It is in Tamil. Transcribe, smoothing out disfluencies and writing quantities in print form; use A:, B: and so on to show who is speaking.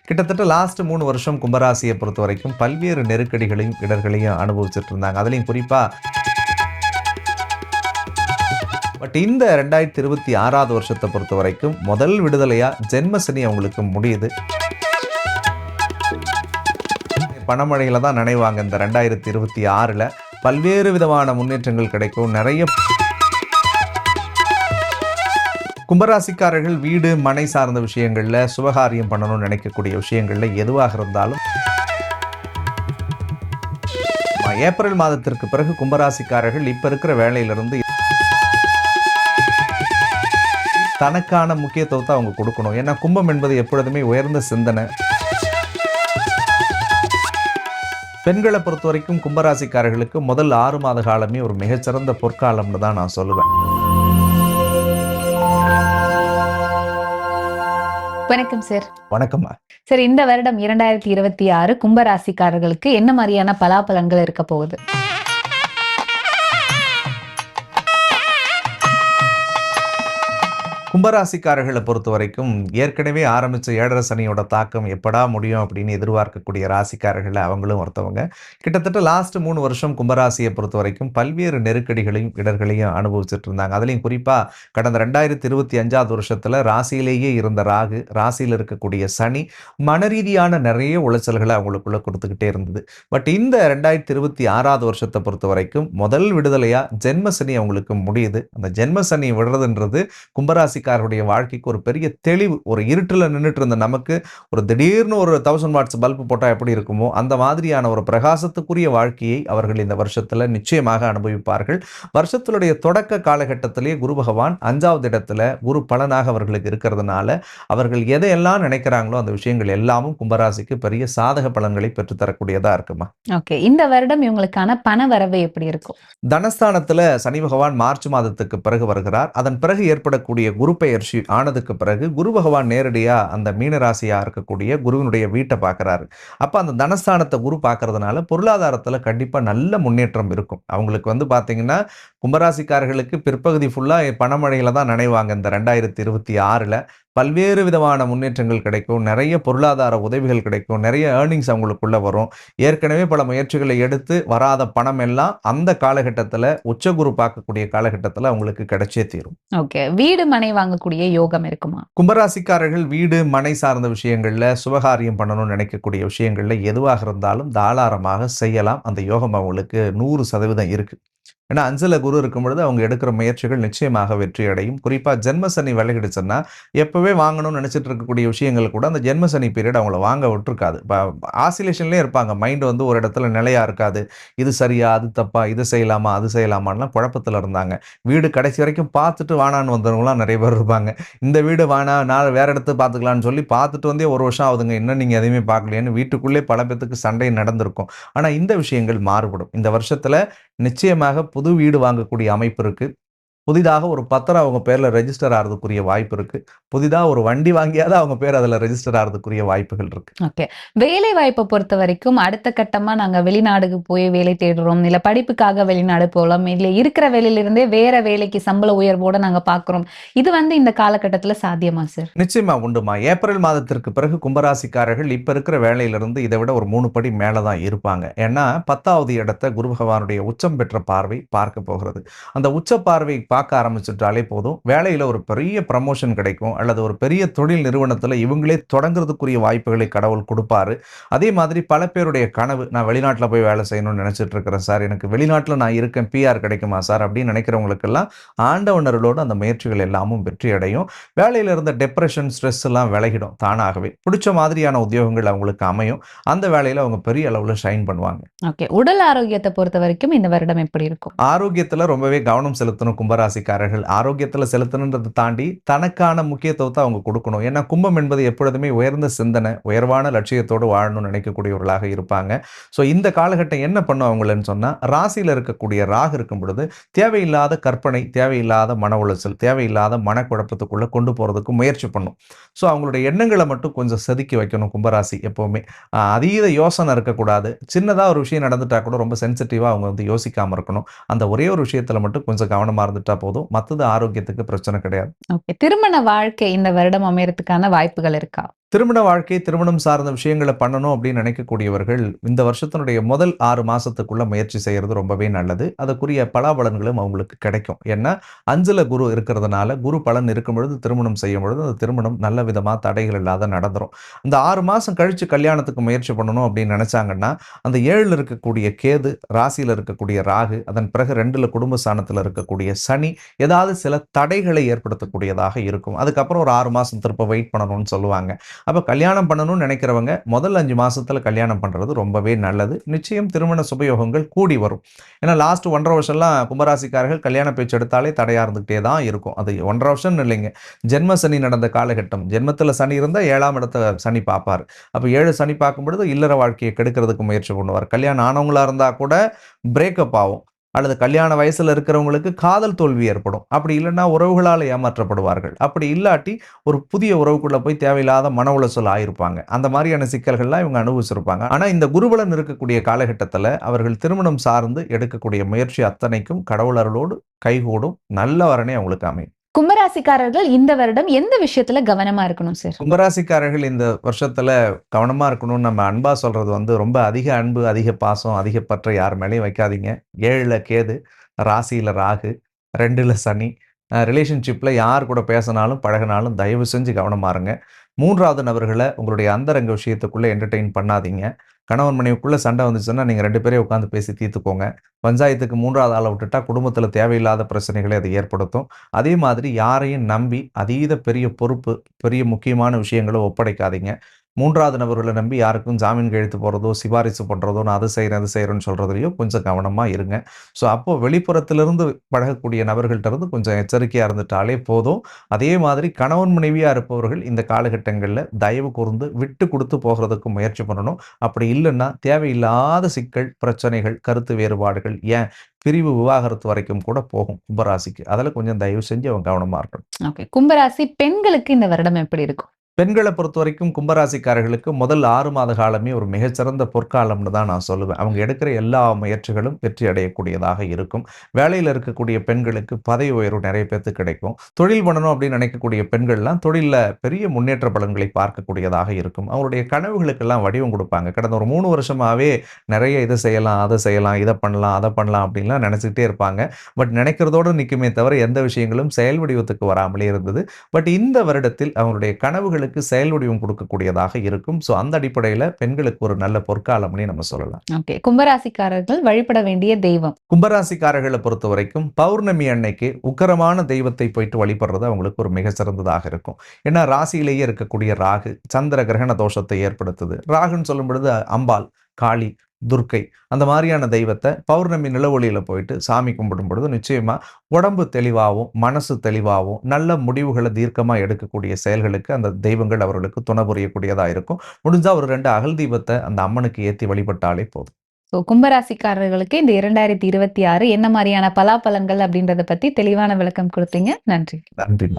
A: கிட்டத்தட்ட லாஸ்ட் 3 வருஷம் கும்பராசியை பொறுத்தவரைக்கும் பல்வேறு நெருக்கடிகளையும், இடர்களையும் அனுபவிச்சுட்டு இருந்தாங்க. அதுலயும் குறிப்பா இந்த 2026வது வருஷத்தை பொறுத்தவரைக்கும் முதல் விடுதலையா ஜென்மசனி அவங்களுக்கு முடியுது. பணமழையில தான் நனைவாங்க. இந்த 2026ல பல்வேறு விதமான முன்னேற்றங்கள் கிடைக்கும். நிறைய கும்பராசிக்காரர்கள் வீடு மனை சார்ந்த விஷயங்கள்ல சுபகாரியம் பண்ணணும்னு நினைக்கக்கூடிய விஷயங்கள்ல எதுவாக இருந்தாலும் ஏப்ரல் மாதத்திற்கு பிறகு கும்பராசிக்காரர்கள் இப்ப இருக்கிற வேலையிலிருந்து தனக்கான முக்கியத்துவத்தை அவங்க கொடுக்கணும். ஏன்னா கும்பம் என்பது எப்பொழுதுமே உயர்ந்த சிந்தனை. பெண்களை பொறுத்த வரைக்கும் கும்பராசிக்காரர்களுக்கு முதல் 6 மாத காலமே ஒரு மிகச்சிறந்த பொற்காலம்னு தான் நான் சொல்லுவேன்.
B: வணக்கம் சார்.
A: வணக்கம்மா.
B: சார், இந்த வருடம் 2026 கும்பராசிக்காரர்களுக்கு என்ன மாதிரியான பலாபலன்கள் இருக்க போகுது?
A: கும்பராசிக்காரர்களை பொறுத்த வரைக்கும் ஏற்கனவே ஆரம்பிச்ச 7.5 சனியோட தாக்கம் எப்படா முடியும் அப்படின்னு எதிர்பார்க்கக்கூடிய ராசிக்காரர்கள் அவங்களும் ஒருத்தவங்க. கிட்டத்தட்ட லாஸ்ட் 3 வருஷம் கும்பராசியை பொறுத்த வரைக்கும் பல்வேறு நெருக்கடிகளையும், இடர்களையும் அனுபவிச்சுட்டு இருந்தாங்க. அதுலயும் குறிப்பா கடந்த 2025வது வருஷத்துல ராசியிலேயே இருந்த ராகு, ராசியில் இருக்கக்கூடிய சனி மனரீதியான நிறைய உளைச்சல்களை அவங்களுக்குள்ள கொடுத்துக்கிட்டே இருந்தது. பட் இந்த 2026வது வருஷத்தை பொறுத்த வரைக்கும் முதல் விடுதலையா ஜென்மசனி அவங்களுக்கு முடியுது. அந்த ஜென்மசனி விடுறதுன்றது கும்பராசி வாழ்க்கைக்கு ஒரு பெரிய தெளிவு. ஒரு இருட்டில் நின்றுட்டு இருந்த நமக்கு ஒரு திடீர்னு ஒரு 1000 வாட்ஸ் பல்பு போட்டா எப்படி இருக்குமோ அந்த மாதிரியான ஒரு பிரகாசத்துக்குரிய வாழ்க்கையை அவர்கள் இந்த வருஷத்துல நிச்சயமாக அனுபவிப்பார்கள். வருஷத்தினுடைய தொடக்க காலகட்டத்திலே குரு பகவான் 5வது இடத்துல குரு பலனாக அவர்களுக்கு இருக்கிறதுனால அவர்கள் எதையெல்லாம் நினைக்கிறாங்களோ அந்த விஷயங்கள் எல்லாமும் கும்பராசிக்கு பெரிய சாதக பலன்களை பெற்றுத்தரக்கூடியதா இருக்குமா.
B: ஓகே, இந்த வருடம் இவங்களுக்கான பண வரவு எப்படி இருக்கும்?
A: தனஸ்தானத்துல சனி பகவான் மார்ச் மாதத்துக்கு பிறகு வருகிறார். அதன் பிறகு ஏற்படக்கூடிய குரு பெயர்ச்சி ஆனதுக்கு பிறகு குரு பகவான் நேரடியா அந்த மீனராசியா இருக்கக்கூடிய குருவினுடைய வீட்டை பார்க்கிறாரு. அப்ப அந்த தனஸ்தானத்தை குரு பார்க்கறதுனால பொருளாதாரத்துல கண்டிப்பா நல்ல முன்னேற்றம் இருக்கும். அவங்களுக்கு பாத்தீங்கன்னா கும்பராசிக்காரர்களுக்கு பிற்பகுதி ஃபுல்லா பணமழையில தான் நனைவாங்க. இந்த 2026ல பல்வேறு விதமான முன்னேற்றங்கள் கிடைக்கும். நிறைய பொருளாதார உதவிகள் கிடைக்கும். நிறைய ஏர்னிங்ஸ் அவங்களுக்குள்ள வரும். ஏற்கனவே பல முயற்சிகளை எடுத்து வராத பணம் எல்லாம் அந்த காலகட்டத்தில் உச்சகுரு பார்க்கக்கூடிய காலகட்டத்தில் அவங்களுக்கு கிடைச்சே தீரும்.
B: ஓகே, வீடு மனை வாங்கக்கூடிய யோகம் இருக்குமா?
A: கும்பராசிக்காரர்கள் வீடு மனை சார்ந்த விஷயங்கள்ல சுபகாரியம் பண்ணணும்னு நினைக்கக்கூடிய விஷயங்கள்ல எதுவாக இருந்தாலும் தாராளமாக செய்யலாம். அந்த யோகம் அவங்களுக்கு 100% இருக்கு. ஏன்னா 5ல குரு இருக்கும் பொழுது அவங்க எடுக்கிற முயற்சிகள் நிச்சயமாக வெற்றி அடையும். குறிப்பா ஜென்மசனி விலகிடுச்சுன்னா எப்பவே வாங்கணும்னு நினைச்சிட்டு இருக்கக்கூடிய விஷயங்கள் கூட அந்த ஜென்மசனி பீரியட் அவங்கள வாங்க விட்டுருக்காது. ஆசிலேஷன்லேயே இருப்பாங்க. மைண்ட் ஒரு இடத்துல நிலையா இருக்காது. இது சரியா, அது தப்பா, இது செய்யலாமா, அது செய்யலாமான்லாம் குழப்பத்தில் இருந்தாங்க. வீடு கடைசி வரைக்கும் பார்த்துட்டு வானான்னு வந்தவங்களாம் நிறைய பேர் இருப்பாங்க. இந்த வீடு வானா, நான் வேற இடத்து பார்த்துக்கலான்னு சொல்லி பார்த்துட்டு 1 வருஷம் ஆகுதுங்க, இன்னும் நீங்க எதையுமே பார்க்கலையேன்னு வீட்டுக்குள்ளே பல பேத்துக்கு சண்டை நடந்திருக்கும். ஆனா இந்த விஷயங்கள் மாறுபடும். இந்த வருஷத்துல நிச்சயமாக புது வீடு வாங்கக்கூடிய அமைப்பு இருக்கு. புதிதாக ஒரு பத்திரம் அவங்க பேர்ல ரெஜிஸ்டர் ஆகிறதுக்குரிய வாய்ப்பு இருக்கு. புதிதாக ஒரு வண்டி வாங்கியாவது அவங்க பேர் அதில் ரெஜிஸ்டர் ஆகிறதுக்குரிய வாய்ப்புகள் இருக்கு.
B: ஓகே, வேலை வாய்ப்பை பொறுத்த வரைக்கும் அடுத்த கட்டமா நாங்க வெளிநாடுக்கு போய் வேலை தேடுறோம், இல்ல படிப்புக்காக வெளிநாடு போகலாம், இல்ல இருக்கிற வேலையிலிருந்தே வேற வேலைக்கு சம்பள உயர்வோட நாங்க பாக்குறோம், இது இந்த காலகட்டத்துல சாத்தியமா சார்?
A: நிச்சயமா உண்டுமா. ஏப்ரல் மாதத்திற்கு பிறகு கும்பராசிக்காரர்கள் இப்ப இருக்கிற வேலையிலிருந்து இதை விட ஒரு 3 படி மேலதான் இருப்பாங்க. ஏன்னா 10வது இடத்தை குரு பகவானுடைய உச்சம் பெற்ற பார்வை பார்க்க போகிறது. அந்த உச்ச பார்வை பார்க்க ஆரம்பிச்சுட்டாலே போதும், வேலையில ஒரு பெரிய ப்ரமோஷன் கிடைக்கும். அல்லது ஒரு பெரிய தொழில் நிறுவனத்துல இவங்களே தொடங்குறதுக்குரிய வாய்ப்புகளை கடவுள் கொடுப்பாரு. அதே மாதிரி பல பேருடைய கனவு, நான் வெளிநாட்டுல போய் வேலை செய்யணும்னு நினைச்சிட்டு இருக்கிறேன் சார், எனக்கு வெளிநாட்டுல நான் இருக்கேன், பிஆர் கிடைக்குமா சார் அப்படின்னு நினைக்கிறவங்களுக்கெல்லாம் ஆண்டவனர்களோடு அந்த முயற்சிகள் எல்லாமும் வெற்றி அடையும். வேலையில இருந்த டிப்ரெஷன், ஸ்ட்ரெஸ் எல்லாம் விலகிடும் தானாகவே. பிடிச்ச மாதிரியான உத்தியோகங்கள் அவங்களுக்கு அமையும். அந்த வேலையில அவங்க பெரிய அளவுல ஷைன் பண்ணுவாங்க.
B: ஓகே, உடல் ஆரோக்கியத்தை பொறுத்த வரைக்கும் இந்த வருடம் எப்படி இருக்கும்?
A: ஆரோக்கியத்துல ரொம்பவே கவனம் செலுத்தணும். கும்பராசிக்காரர்கள் ஆரோக்கியத்துல செலுத்தணுன்றதை தாண்டி தனக்கான முக்கியத்துவத்தை அவங்க கொடுக்கணும். ஏன்னா கும்பம் என்பது எப்பொழுதுமே உயர்ந்த சிந்தனை, உயர்வான லட்சியத்தோடு வாழணும்னு நினைக்கக்கூடியவர்களாக இருப்பாங்க. ஸோ இந்த காலகட்டம் என்ன பண்ணும் அவங்களன்னு சொன்னா, ராசியில இருக்கக்கூடிய ராகு இருக்கும் பொழுது தேவையில்லாத கற்பனை, தேவையில்லாத மன உளைச்சல், தேவையில்லாத மனக்குழப்பத்துக்குள்ள கொண்டு போறதுக்கு முயற்சி பண்ணும். ஸோ அவங்களுடைய எண்ணங்களை மட்டும் கொஞ்சம் செதுக்கி வைக்கணும் கும்பராசி எப்பவுமே. அதீத யோசனை இருக்கக்கூடாது. சின்னதா ஒரு விஷயம் நடந்துட்டா கூட ரொம்ப சென்சிட்டிவா அவங்க யோசிக்காம இருக்கணும். அந்த ஒரே ஒரு விஷயத்துல மட்டும் கொஞ்சம் கவனமா இருந்துட்டா போதும். மற்றது ஆரோக்கியத்துக்கு பிரச்சனை கிடையாது.
B: ஓகே, திருமண வாழ்க்கை இந்த வருடம் அமையறதுக்கான வாய்ப்புகள் இருக்கா?
A: திருமண வாழ்க்கை, திருமணம் சார்ந்த விஷயங்கள பண்ணணும் அப்படின்னு நினைக்கக்கூடியவர்கள், இந்த வருஷத்தினுடைய முதல் 6 மாசத்துக்குள்ள முயற்சி செய்றது ரொம்பவே நல்லது. அதற்குரிய பலாபலன்களும் அவங்களுக்கு கிடைக்கும். ஏன்னா, 5ல குரு இருக்கிறதுனால, குரு பலன் இருக்கும் பொழுது திருமணம் செய்யும் பொழுது, அந்த திருமணம் நல்ல விதமா தடைகள் இல்லாத நடந்துரும். அந்த 6 மாசம் கழிச்சு கல்யாணத்துக்கு முயற்சி பண்ணணும் அப்படின்னு நினைச்சாங்கன்னா, அந்த 7ல இருக்கக்கூடிய கேது, ராசியில இருக்கக்கூடிய ராகு, அதன் பிறகு 2ல குடும்ப ஸ்தானத்தில இருக்கக்கூடிய சனி, ஏதாவது சில தடைகளை ஏற்படுத்தக்கூடியதாக இருக்கும். அதுக்கப்புறம் ஒரு 6 மாசம் திரும்ப வெயிட் பண்ணணும்னு சொல்லுவாங்க. அப்ப கல்யாணம் பண்ணணும்னு நினைக்கிறவங்க முதல் 5 மாசத்துல கல்யாணம் பண்றது ரொம்பவே நல்லது. நிச்சயம் திருமண சுபயோகங்கள் கூடி வரும். ஏன்னா லாஸ்ட் 1 1/2 வருஷம்லாம் கும்பராசிக்காரர்கள் கல்யாண பேச்சு எடுத்தாலே தடையா இருந்துகிட்டே தான் இருக்கும். அது 1 1/2 வருஷம்னு இல்லைங்க. ஜென்ம சனி நடந்த காலகட்டம். ஜென்மத்துல சனி இருந்தா 7ஆம் இடத்த சனி பார்ப்பாரு. அப்ப 7 சனி பார்க்கும் பொழுது இல்லற வாழ்க்கையை கெடுக்கிறதுக்கு முயற்சி பண்ணுவார். கல்யாணம் ஆனவங்களா இருந்தா கூட பிரேக்கப் ஆகும். அல்லது கல்யாண வயசுல இருக்கிறவங்களுக்கு காதல் தோல்வி ஏற்படும். அப்படி இல்லன்னா உறவுகளால ஏமாற்றப்படுவார்கள். அப்படி இல்லாட்டி ஒரு புதிய உறவுக்குள்ள போய் தேவையில்லாத மன உளைச்சல் ஆயிருப்பாங்க. அந்த மாதிரியான சிக்கல்கள்லாம் இவங்க அனுபவிச்சிருப்பாங்க. ஆனா இந்த குருபலன் இருக்கக்கூடிய காலகட்டத்துல அவர்கள் திருமணம் சார்ந்து எடுக்கக்கூடிய முயற்சி அத்தனைக்கும் கடவுள் அருளோடு கைகூடும். நல்ல வரனே அவங்களுக்கு அமையும்.
B: கும்பராசிக்காரர்கள் இந்த வருடம் எந்த விஷயத்துல கவனமா இருக்கணும் சார்?
A: கும்பராசிக்காரர்கள் இந்த வருஷத்துல கவனமா இருக்கணும்னு நம்ம அன்பா சொல்றது வந்து, ரொம்ப அதிக அன்பு, அதிக பாசம், அதிக பற்றை யார் மேலயும் வைக்காதீங்க. 7ல கேது, ராசியில ராகு, 2ல சனி. ரிலேஷன்ஷிப்ல யார் கூட பேசினாலும், பழகுனாலும் தயவு செஞ்சு கவனமா இருங்க. 3வது நபர்கள உங்களுடைய அந்தரங்க விஷயத்துக்குள்ள என்டர்டெயின் பண்ணாதீங்க. கணவன் மனைவிக்குள்ள சண்டை வந்துச்சுன்னா, நீங்க 2 பேரே உட்கார்ந்து பேசி தீர்த்துக்கோங்க. பஞ்சாயத்துக்கு 3வது ஆள விட்டுட்டா, குடும்பத்தில தேவையில்லாத பிரச்சனைகளை அது ஏற்படுத்தும். அதே மாதிரி யாரையும் நம்பி அதீத பெரிய பொறுப்பு, பெரிய முக்கியமான விஷயங்கள ஒப்படைக்காதீங்க. 3வது நபர்கள நம்பி யாருக்கும் ஜாமீன் கையெழுத்து போடுறதோ, சிபாரிசு பண்றதோ, நான் அது செய்றேன், இது செய்றேன்னு சொல்றதுலயோ கொஞ்சம் கவனமா இருங்க. அப்போ வெளிப்புறத்திலிருந்து பழகக்கூடிய நபர்கள்ட்ட இருந்து கொஞ்சம் எச்சரிக்கையா இருந்துட்டாலே போதும். அதே மாதிரி கணவன் மனைவியா இருப்பவர்கள் இந்த காலகட்டங்கள்ல தயவு கூர்ந்து விட்டு குடுத்து போகுறதுக்கு முயற்சி பண்ணணும். அப்படி இல்லன்னா தேவையில்லாத சிக்கல், பிரச்சனைகள், கருத்து வேறுபாடுகள், ஏன் பிரிவு, விவாகரத்து வரைக்கும் கூட போகும் கும்பராசிக்கு. அதுல கொஞ்சம் தயவு செஞ்சு அவங்க கவனமா இருக்கணும்.
B: ஓகே. கும்பராசி பெண்களுக்கு இந்த வருடம் எப்படி இருக்கும்?
A: பெண்கள பொறுத்தவரைக்கும் கும்பராசிக்காரர்களுக்கு முதல் 6 மாத காலமே ஒரு மிகச்சிறந்த பொற்காலம்னு தான் நான் சொல்லுவேன். அவங்க எடுக்கிற எல்லா முயற்சிகளும் வெற்றி அடையக்கூடியதாக இருக்கும். வேலையில இருக்கக்கூடிய பெண்களுக்கு பதவி உயர்வு நிறைய பேத்துக்கு கிடைக்கும். தொழில் பண்ணணும் அப்படின்னு நினைக்கக்கூடிய பெண்கள்லாம் தொழில்ல பெரிய முன்னேற்ற பலன்களை பார்க்கக்கூடியதாக இருக்கும். அவங்களுடைய கனவுகளுக்கெல்லாம் வடிவம் குடுப்பாங்க. கடந்த ஒரு 3 வருஷமாவே நிறைய இத செய்யலாம், அத செய்யலாம், இத பண்ணலாம், அத பண்ணலாம் அப்படின்லாம் நினைச்சுக்கிட்டே இருப்பாங்க. பட் நினைக்கிறதோட நிக்குமே தவிர எந்த விஷயங்களும் செயல் வடிவத்துக்கு வராமலே இருந்தது. பட் இந்த வருடத்தில் அவங்களுடைய கனவுகளுக்கு செயல் வடிவம் கொடுக்கக்கூடியதாக இருக்கும். அந்த அடிப்படையில பெண்களுக்கு ஒரு நல்ல பொற்காலம்னே நம்ம சொல்லலாம்.
B: ஓகே. கும்பராசிக்காரர்கள் வழிபட வேண்டிய தெய்வம்?
A: கும்பராசிக்காரர்களை பொறுத்தவரைக்கும் பௌர்ணமி அன்னைக்கு உக்கிரமான தெய்வத்தை போயிட்டு வழிபடுறது அவங்களுக்கு ஒரு மிக சிறந்ததாக இருக்கும். ஏன்னா ராசியிலேயே இருக்கக்கூடிய ராகு சந்திர கிரகண தோஷத்தை ஏற்படுத்துது. ராகுன்னு சொல்லும் பொழுது அம்பாள், காளி, துர்க்கை அந்த மாதிரியான தெய்வத்தை பௌர்ணமி நிலவொளியில போயிட்டு சாமி கும்பிடும் பொழுது நிச்சயமா உடம்பு தெளிவாகவும், மனசு தெளிவாகவும், நல்ல முடிவுகளை தீர்க்கமா எடுக்கக்கூடிய செயல்களுக்கு அந்த தெய்வங்கள் அவர்களுக்கு துணை புரியக்கூடியதா இருக்கும். முடிஞ்சா ஒரு 2 அகல் தீபத்தை அந்த அம்மனுக்கு ஏத்தி வழிபட்டாலே போதும்.
B: கும்பராசிக்காரர்களுக்கு இந்த 2026 என்ன மாரியான பலாபலன்கள் அப்படின்றத பத்தி தெளிவான விளக்கம் குடுத்தீங்க. நன்றி.
A: நன்றி.